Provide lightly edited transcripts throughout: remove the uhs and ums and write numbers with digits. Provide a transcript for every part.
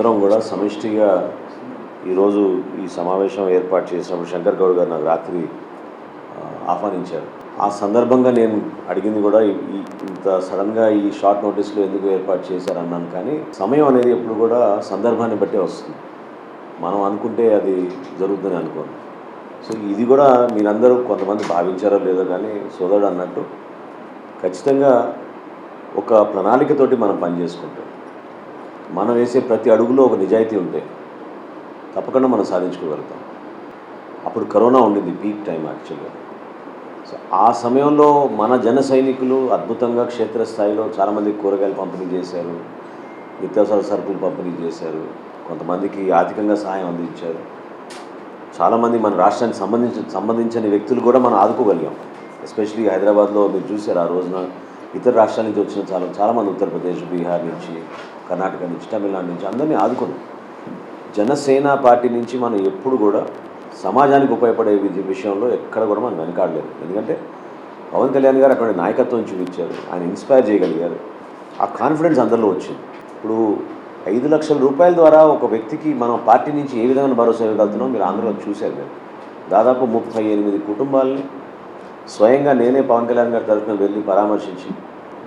అందరం కూడా సమిష్టిగా ఈరోజు ఈ సమావేశం ఏర్పాటు చేసినప్పుడు శంకర్ గౌడ్ గారు నాకు రాత్రి ఆహ్వానించారు. ఆ సందర్భంగా నేను అడిగింది కూడా ఇంత సడన్గా ఈ షార్ట్ నోటీస్లో ఎందుకు ఏర్పాటు చేశారన్నాను. కానీ సమయం అనేది ఎప్పుడు కూడా సందర్భాన్ని బట్టే వస్తుంది. మనం అనుకుంటే అది జరుగుతుందని అనుకోను. సో ఇది కూడా మీరందరూ కొంతమంది భావించారో లేదో కానీ సోదరుడు అన్నట్టు ఖచ్చితంగా ఒక ప్రణాళికతోటి మనం పనిచేసుకుంటాం. మనం వేసే ప్రతి అడుగులో ఒక నిజాయితీ ఉంటే తప్పకుండా మనం సాధించుకోగలుగుతాం. అప్పుడు కరోనా ఉండింది, పీక్ టైం యాక్చువల్గా. సో ఆ సమయంలో మన జన సైనికులు అద్భుతంగా క్షేత్రస్థాయిలో చాలామంది కూరగాయలు పంపిణీ చేశారు, నిత్యావసర సరుకులు పంపిణీ చేశారు, కొంతమందికి ఆర్థికంగా సహాయం అందించారు. చాలామంది మన రాష్ట్రానికి సంబంధించిన వ్యక్తులు కూడా మనం ఆదుకోగలిగాం. ఎస్పెషలీ హైదరాబాద్లో మీరు చూశారు, ఆ రోజున ఇతర రాష్ట్రాల నుంచి వచ్చిన చాలామంది ఉత్తరప్రదేశ్, బీహార్ నుంచి, కర్ణాటక నుంచి, తమిళనాడు నుంచి అందరినీ ఆదుకున్నాం. జనసేన పార్టీ నుంచి మనం ఎప్పుడు కూడా సమాజానికి ఉపయోగపడే విషయంలో ఎక్కడ కూడా మనం వెనకాడలేదు. ఎందుకంటే పవన్ కళ్యాణ్ గారు అక్కడ నాయకత్వం చూపించారు, ఆయన ఇన్స్పైర్ చేయగలిగారు. ఆ కాన్ఫిడెన్స్ అందరిలో వచ్చింది. ఇప్పుడు 5 లక్షల రూపాయల ద్వారా ఒక వ్యక్తికి మనం పార్టీ నుంచి ఏ విధంగా భరోసా ఇవ్వగలుగుతున్నాం మీరు ఆంధ్రలో చూశారు. మీరు దాదాపు 38 కుటుంబాలని స్వయంగా నేనే పవన్ కళ్యాణ్ గారి తరఫున వెళ్ళి పరామర్శించి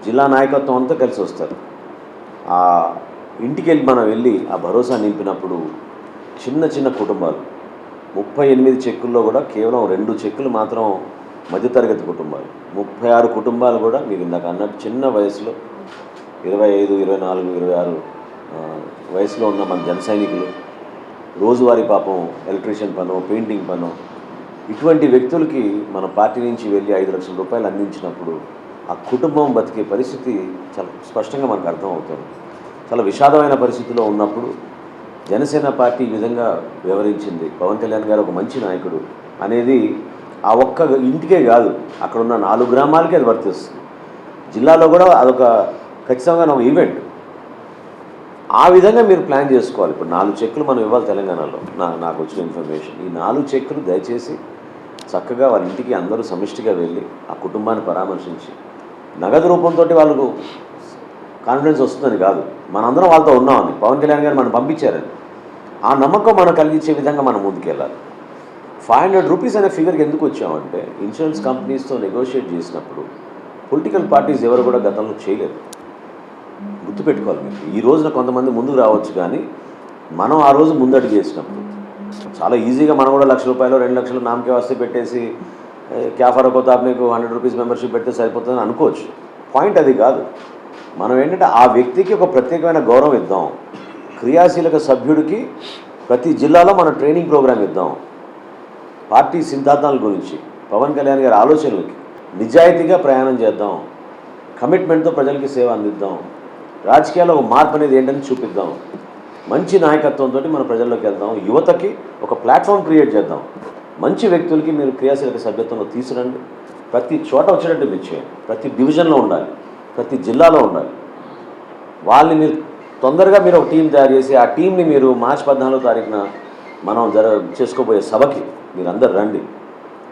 జిల్లా నాయకత్వం అంతా కలిసి వస్తారు. ఆ ఇంటికి వెళ్ళి మనం వెళ్ళి ఆ భరోసా నింపినప్పుడు చిన్న చిన్న కుటుంబాలు 38 చెక్కుల్లో కూడా కేవలం 2 చెక్కులు మాత్రం మధ్యతరగతి కుటుంబాలు, 36 కుటుంబాలు కూడా మీరు ఇందాక అన్నట్టు చిన్న వయసులో 25, 24, 26 వయసులో ఉన్న మన జన సైనికులు, రోజువారీ పాపం ఎలక్ట్రీషియన్ పనో, పెయింటింగ్ పనో, ఇటువంటి వ్యక్తులకి మన పార్టీ నుంచి వెళ్ళి 5 లక్షల రూపాయలు అందించినప్పుడు ఆ కుటుంబం బతికే పరిస్థితి చాలా స్పష్టంగా మనకు అర్థమవుతుంది. చాలా విషాదమైన పరిస్థితిలో ఉన్నప్పుడు జనసేన పార్టీ ఈ విధంగా వ్యవహరించింది. పవన్ కళ్యాణ్ గారు ఒక మంచి నాయకుడు అనేది ఆ ఒక్క ఇంటికే కాదు, అక్కడ ఉన్న 4 గ్రామాలకి అది వర్తిస్తుంది. జిల్లాలో కూడా అదొక ఖచ్చితంగా ఒక ఈవెంట్. ఆ విధంగా మీరు ప్లాన్ చేసుకోవాలి. ఇప్పుడు 4 చెక్కులు మనం ఇవ్వాలి తెలంగాణలో, నాకు వచ్చిన ఇన్ఫర్మేషన్. ఈ 4 చెక్కులు దయచేసి చక్కగా వాళ్ళ ఇంటికి అందరూ సమిష్టిగా వెళ్ళి ఆ కుటుంబాన్ని పరామర్శించి నగదు రూపంతో వాళ్ళకు కాన్ఫిడెన్స్ వస్తుందని కాదు, మనందరం వాళ్ళతో ఉన్నామని, పవన్ కళ్యాణ్ గారు మనం పంపించారని ఆ నమ్మకం మనం కలిగించే విధంగా మనం ముందుకెళ్ళాలి. 500 రూపీస్ అనే ఫిగర్కి ఎందుకు వచ్చామంటే ఇన్సూరెన్స్ కంపెనీస్తో నెగోషియేట్ చేసినప్పుడు పొలిటికల్ పార్టీస్ ఎవరు కూడా గతంలో చేయలేదు. గుర్తుపెట్టుకోవాలి మీరు. ఈ రోజున కొంతమంది ముందుకు రావచ్చు, కానీ మనం ఆ రోజు ముందడుగు చేసినప్పుడు చాలా ఈజీగా మనం కూడా 1 లక్ష రూపాయలు 2 లక్షలు నామకే వస్తే పెట్టేసి క్యా ఫరక్ హోతా మీకు 100 రూపీస్ మెంబర్షిప్ పెడితే సరిపోతుందని అనుకోవచ్చు. పాయింట్ అది కాదు. మనం ఏంటంటే ఆ వ్యక్తికి ఒక ప్రత్యేకమైన గౌరవం ఇద్దాం. క్రియాశీలక సభ్యుడికి ప్రతి జిల్లాలో మనం ట్రైనింగ్ ప్రోగ్రామ్ ఇద్దాం. పార్టీ సిద్ధాంతాల గురించి, పవన్ కళ్యాణ్ గారి ఆలోచనలకి నిజాయితీగా ప్రయాణం చేద్దాం. కమిట్మెంట్తో ప్రజలకి సేవ అందిద్దాం. రాజకీయాల్లో ఒక మార్పు అనేది ఏంటని చూపిద్దాం. మంచి నాయకత్వంతో మన ప్రజల్లోకి వెళ్దాం. యువతకి ఒక ప్లాట్ఫామ్ క్రియేట్ చేద్దాం. మంచి వ్యక్తులకి మీరు క్రియాశీలక సభ్యత్వంలో తీసుకురండి. ప్రతి చోట వచ్చేటట్టు మీరు చేయండి. ప్రతి డివిజన్లో ఉండాలి, ప్రతి జిల్లాలో ఉండాలి. వాళ్ళని మీరు తొందరగా మీరు ఒక టీం తయారు చేసి ఆ టీంని మీరు మార్చి 14వ తారీఖున మనం చేసుకోబోయే సభకి మీరు అందరు రండి.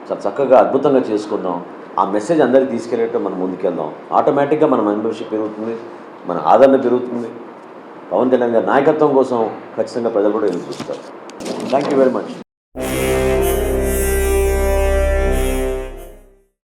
చాలా చక్కగా అద్భుతంగా చేసుకుందాం. ఆ మెసేజ్ అందరికీ తీసుకెళ్ళేట్టు మనం ముందుకెళ్దాం. ఆటోమేటిక్గా మన మెంబర్షిప్ పెరుగుతుంది, మన ఆదరణ పెరుగుతుంది. పవన్ కళ్యాణ్ గారి నాయకత్వం కోసం ఖచ్చితంగా ప్రజలు కూడా ఎదురు చూస్తారు. Thank you very much.